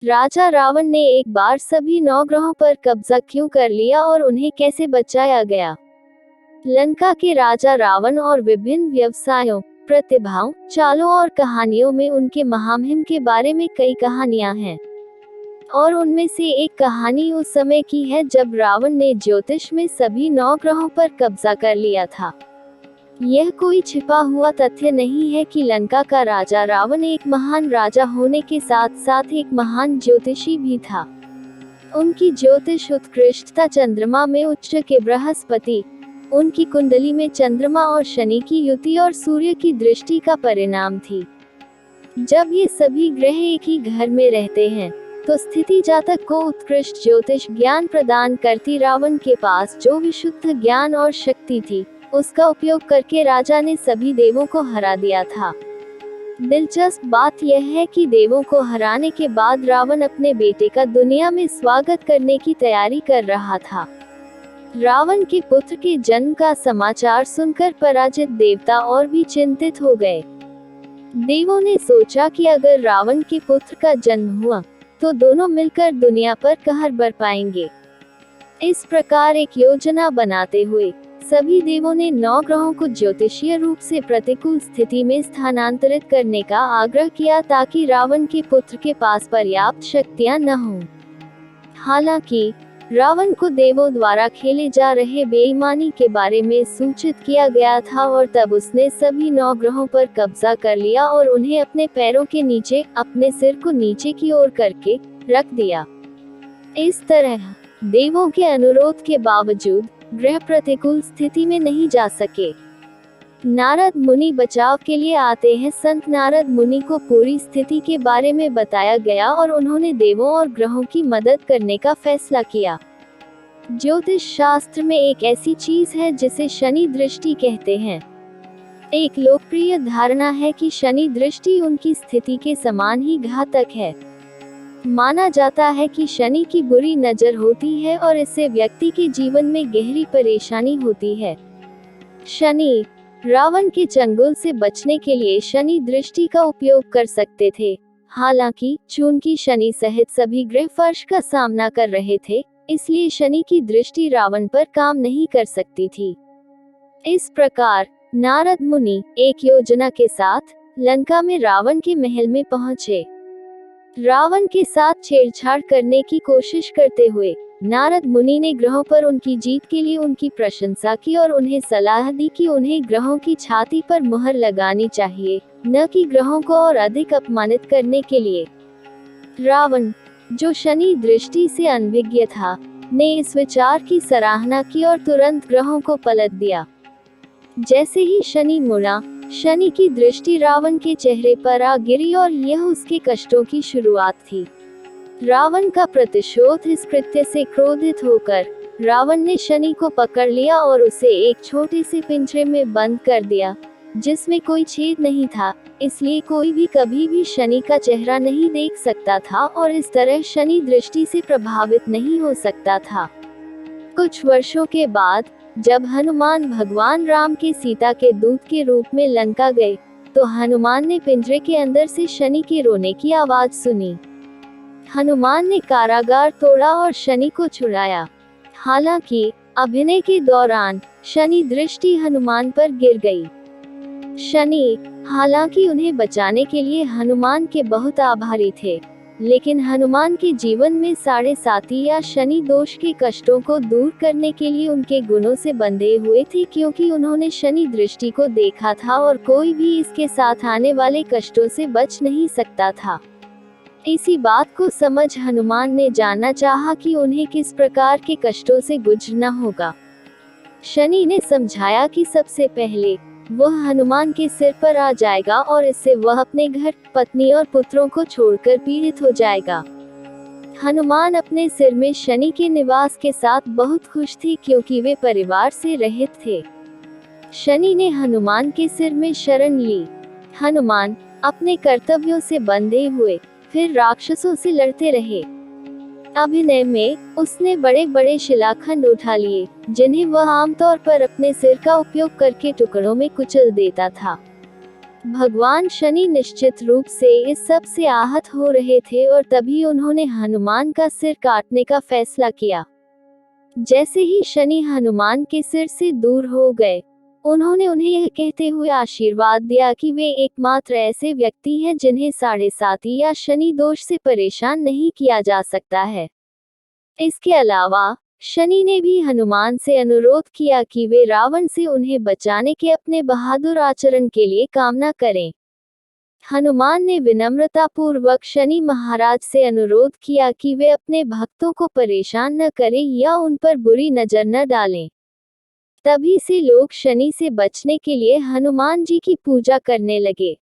राजा रावण ने एक बार सभी 9 ग्रहों पर कब्जा क्यों कर लिया और उन्हें कैसे बचाया गया? लंका के राजा रावण और विभिन्न व्यवसायों, प्रतिभाओं, चालों और कहानियों में उनके महामहिम के बारे में कई कहानियां हैं। और उनमें से एक कहानी उस समय की है जब रावण ने ज्योतिष में सभी 9 ग्रहों पर कब्जा कर लिया था। यह कोई छिपा हुआ तथ्य नहीं है कि लंका का राजा रावण एक महान राजा होने के साथ साथ एक महान ज्योतिषी भी था। उनकी ज्योतिष उत्कृष्टता चंद्रमा में उच्च के बृहस्पति, उनकी कुंडली में चंद्रमा और शनि की युति और सूर्य की दृष्टि का परिणाम थी। जब ये सभी ग्रह एक ही घर में रहते हैं, तो स्थिति जातक को उत्कृष्ट ज्योतिष ज्ञान प्रदान करती। रावण के पास जो विशुद्ध ज्ञान और शक्ति थी, उसका उपयोग करके राजा ने सभी देवों को हरा दिया था। दिलचस्प बात यह है कि देवों को हराने के बाद रावण अपने बेटे का दुनिया में स्वागत करने की तैयारी कर रहा था। रावण के पुत्र के जन्म का समाचार सुनकर पराजित देवता और भी चिंतित हो गए। देवों ने सोचा कि अगर रावण के पुत्र का जन्म हुआ, तो दोनों मिलकर दुनिया पर कहर बरपाएंगे। इस प्रकार एक योजना बनाते हुए सभी देवों ने 9 ग्रहों को ज्योतिषीय रूप से प्रतिकूल स्थिति में स्थानांतरित करने का आग्रह किया ताकि रावण के पुत्र के पास पर्याप्त शक्तियां न हों। हालांकि रावण को देवों द्वारा खेले जा रहे बेईमानी के बारे में सूचित किया गया था और तब उसने सभी 9 ग्रहों पर कब्जा कर लिया और उन्हें अपने पैरों के नीचे, अपने सिर को नीचे की ओर करके रख दिया। इस तरह देवों के अनुरोध के बावजूद ग्रह प्रतिकूल स्थिति में नहीं जा सके। नारद मुनि बचाव के लिए आते हैं। संत नारद मुनि को पूरी स्थिति के बारे में बताया गया और उन्होंने देवों और ग्रहों की मदद करने का फैसला किया। ज्योतिष शास्त्र में एक ऐसी चीज है जिसे शनि दृष्टि कहते हैं। एक लोकप्रिय धारणा है कि शनि दृष्टि उनकी स्थिति के समान ही घातक है। माना जाता है कि शनि की बुरी नजर होती है और इससे व्यक्ति के जीवन में गहरी परेशानी होती है। शनि रावण के चंगुल से बचने के लिए शनि दृष्टि का उपयोग कर सकते थे। हालांकि चूंकि शनि सहित सभी ग्रह फर्श का सामना कर रहे थे, इसलिए शनि की दृष्टि रावण पर काम नहीं कर सकती थी। इस प्रकार नारद मुनि एक योजना के साथ लंका में रावण के महल में पहुंचे। रावण के साथ छेड़छाड़ करने की कोशिश करते हुए नारद मुनि ने ग्रहों पर उनकी जीत के लिए उनकी प्रशंसा की और उन्हें सलाह दी कि उन्हें ग्रहों की छाती पर मुहर लगानी चाहिए, न कि ग्रहों को और अधिक अपमानित करने के लिए। रावण, जो शनि दृष्टि से अनभिज्ञ था, ने इस विचार की सराहना की और तुरंत ग्रहों को पलट दिया। जैसे ही शनि मुड़ा, शनि की दृष्टि रावण के चेहरे पर आ गिरी और यह उसके कष्टों की शुरुआत थी। रावण का प्रतिशोध इस कृत्य से क्रोधित होकर रावण ने शनि को पकड़ लिया और उसे एक छोटे से पिंजरे में बंद कर दिया, जिसमें कोई छेद नहीं था, इसलिए कोई भी कभी भी शनि का चेहरा नहीं देख सकता था और इस तरह शनि दृष्टि से प्रभावित नहीं हो सकता था। कुछ वर्षों के बाद जब हनुमान भगवान राम के सीता के दूत के रूप में लंका गए, तो हनुमान ने पिंजरे के अंदर से शनि के रोने की आवाज सुनी। हनुमान ने कारागार तोड़ा और शनि को छुड़ाया। हालांकि अभिनय के दौरान शनि दृष्टि हनुमान पर गिर गई। शनि, हालांकि उन्हें बचाने के लिए हनुमान के बहुत आभारी थे, लेकिन हनुमान के जीवन में 7.5 या शनि दोष के कष्टों को दूर करने के लिए उनके गुणों से बंधे हुए थे, क्योंकि उन्होंने शनि दृष्टि को देखा था और कोई भी इसके साथ आने वाले कष्टों से बच नहीं सकता था। इसी बात को समझ हनुमान ने जानना चाहा कि उन्हें किस प्रकार के कष्टों से गुजरना होगा। शनि ने समझाया कि सबसे पहले वह हनुमान के सिर पर आ जाएगा और इससे वह अपने घर, पत्नी और पुत्रों को छोड़कर पीड़ित हो जाएगा। हनुमान अपने सिर में शनि के निवास के साथ बहुत खुश थे, क्योंकि वे परिवार से रहित थे। शनि ने हनुमान के सिर में शरण ली। हनुमान अपने कर्तव्यों से बंधे हुए फिर राक्षसों से लड़ते रहे। अभिनय में उसने बड़े बड़े शिलाखंड उठा लिए, जिन्हें वह आमतौर पर अपने सिर का उपयोग करके टुकड़ों में कुचल देता था। भगवान शनि निश्चित रूप से इस सब से आहत हो रहे थे और तभी उन्होंने हनुमान का सिर काटने का फैसला किया। जैसे ही शनि हनुमान के सिर से दूर हो गए, उन्होंने उन्हें यह कहते हुए आशीर्वाद दिया कि वे एकमात्र ऐसे व्यक्ति हैं जिन्हें 7.5 या शनि दोष से परेशान नहीं किया जा सकता है। इसके अलावा शनि ने भी हनुमान से अनुरोध किया कि वे रावण से उन्हें बचाने के अपने बहादुर आचरण के लिए कामना करें। हनुमान ने विनम्रतापूर्वक शनि महाराज से अनुरोध किया कि वे अपने भक्तों को परेशान न करें या उन पर बुरी नजर न डालें। तभी से लोग शनि से बचने के लिए हनुमान जी की पूजा करने लगे।